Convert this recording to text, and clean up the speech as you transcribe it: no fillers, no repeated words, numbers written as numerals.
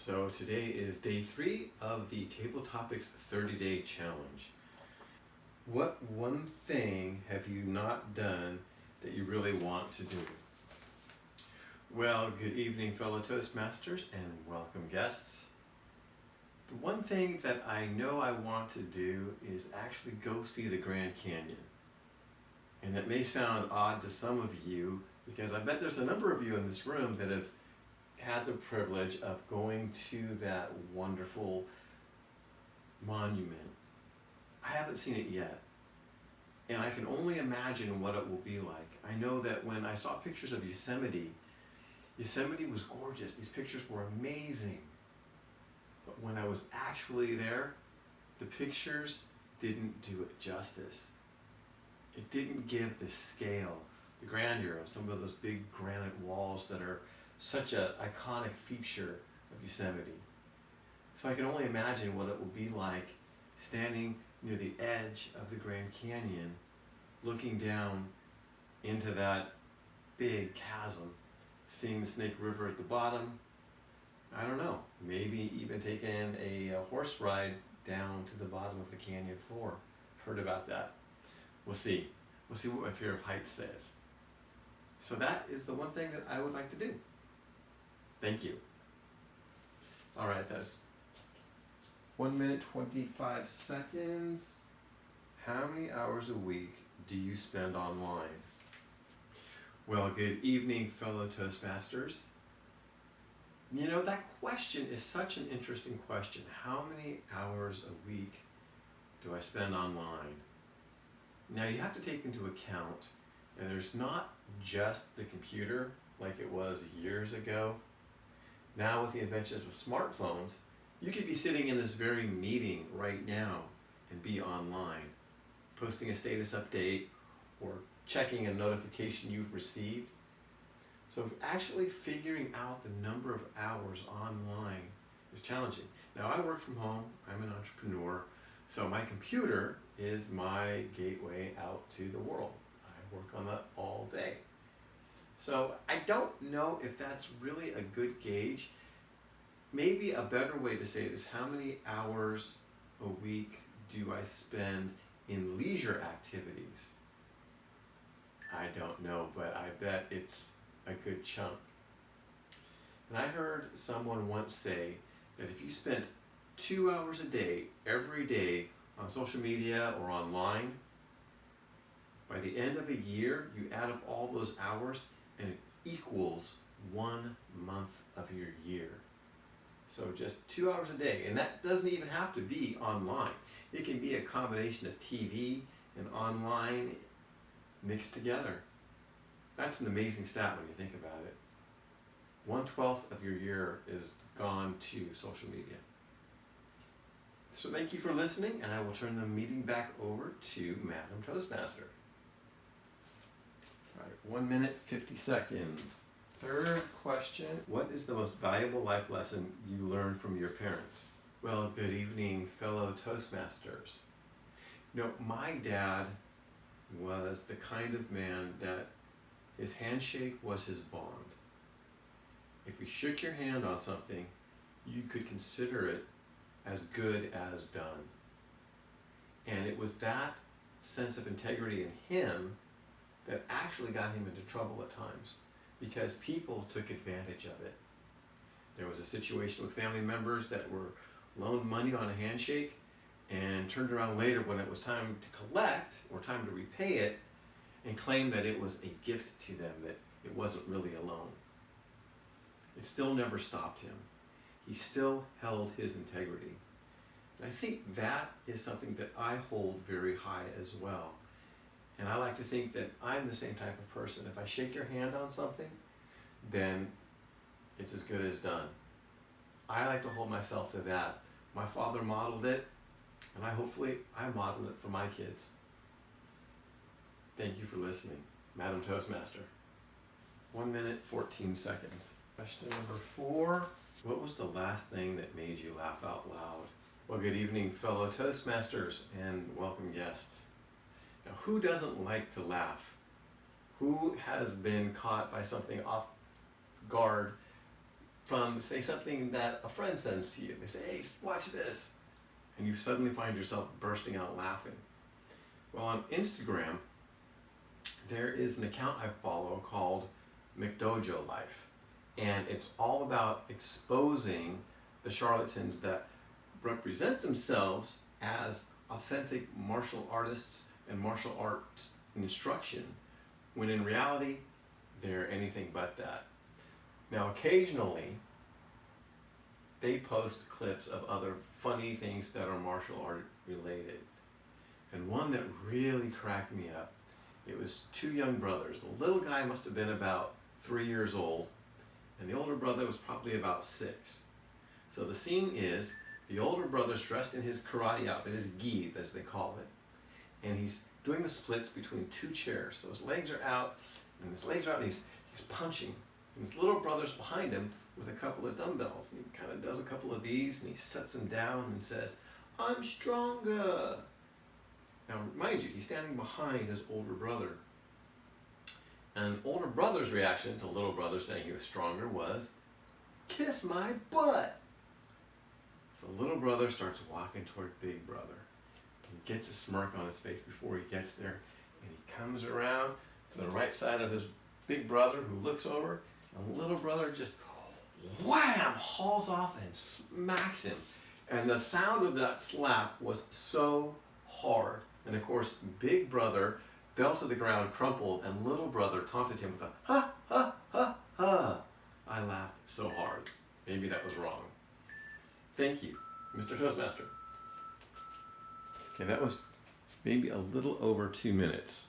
So today is day 3 of the Table Topics 30-day challenge. What one thing have you not done that you really want to do? Well, good evening, fellow Toastmasters, and welcome guests. The one thing that I know I want to do is actually go see the Grand Canyon. And that may sound odd to some of you, because I bet there's a number of you in this room that have had the privilege of going to that wonderful monument. I haven't seen it yet, and I can only imagine what it will be like. I know that when I saw pictures of Yosemite was gorgeous. These pictures were amazing. But when I was actually there, the pictures didn't do it justice. It didn't give the scale, the grandeur of some of those big granite walls that are such an iconic feature of Yosemite. So I can only imagine what it will be like standing near the edge of the Grand Canyon, looking down into that big chasm, seeing the Snake River at the bottom. I don't know, maybe even taking a horse ride down to the bottom of the canyon floor. Heard about that. We'll see. We'll see what my fear of heights says. So that is the one thing that I would like to do. Thank you. All right, that's 1 minute, 25 seconds. How many hours a week do you spend online? Well, good evening, fellow Toastmasters. You know, that question is such an interesting question. How many hours a week do I spend online? Now, you have to take into account that there's not just the computer like it was years ago. Now, with the inventions of smartphones, you could be sitting in this very meeting right now and be online, posting a status update or checking a notification you've received. So actually figuring out the number of hours online is challenging. Now, I work from home. I'm an entrepreneur, so my computer is my gateway out to the world. I work on that all day. So I don't know if that's really a good gauge. Maybe a better way to say it is, how many hours a week do I spend in leisure activities? I don't know, but I bet it's a good chunk. And I heard someone once say that if you spent 2 hours a day, every day, on social media or online, by the end of a year, you add up all those hours and it equals 1 month of your year. So just 2 hours a day, and that doesn't even have to be online. It can be a combination of TV and online mixed together. That's an amazing stat when you think about it. 1/12 of your year is gone to social media. So thank you for listening, and I will turn the meeting back over to Madam Toastmaster. All right, 1 minute, 50 seconds. Third question, what is the most valuable life lesson you learned from your parents? Well, good evening, fellow Toastmasters. You know, my dad was the kind of man that his handshake was his bond. If he shook your hand on something, you could consider it as good as done. And it was that sense of integrity in him that actually got him into trouble at times, because people took advantage of it. There was a situation with family members that were loaned money on a handshake and turned around later when it was time to collect or time to repay it and claimed that it was a gift to them, that it wasn't really a loan. It still never stopped him. He still held his integrity. And I think that is something that I hold very high as well. And I like to think that I'm the same type of person. If I shake your hand on something, then it's as good as done. I like to hold myself to that. My father modeled it, and hopefully I model it for my kids. Thank you for listening, Madam Toastmaster. 1 minute, 14 seconds. Question number 4. What was the last thing that made you laugh out loud? Well, good evening, fellow Toastmasters, and welcome guests. Now, who doesn't like to laugh? Who has been caught by something off guard from, say, something that a friend sends to you. They say, hey, watch this. And you suddenly find yourself bursting out laughing. Well, on Instagram, there is an account I follow called McDojo Life. And it's all about exposing the charlatans that represent themselves as authentic martial artists and martial arts instruction, when in reality, they're anything but that. Now, occasionally, they post clips of other funny things that are martial art related. And one that really cracked me up, it was two young brothers. The little guy must have been about 3 years old, and the older brother was probably about 6. So the scene is, the older brother's dressed in his karate outfit, his gi, as they call it, and he's doing the splits between 2 chairs. So his legs are out, and he's punching. And his little brother's behind him with a couple of dumbbells. And he kind of does a couple of these, and he sets them down and says, I'm stronger. Now, mind you, he's standing behind his older brother. And older brother's reaction to little brother saying he was stronger was, kiss my butt. So little brother starts walking toward big brother. He gets a smirk on his face before he gets there, and he comes around to the right side of his big brother, who looks over, and little brother just wham, hauls off and smacks him. And the sound of that slap was so hard. And of course, big brother fell to the ground, crumpled, and little brother taunted him with a ha, ha, ha, ha. I laughed so hard. Maybe that was wrong. Thank you, Mr. Toastmaster. Okay, that was maybe a little over 2 minutes.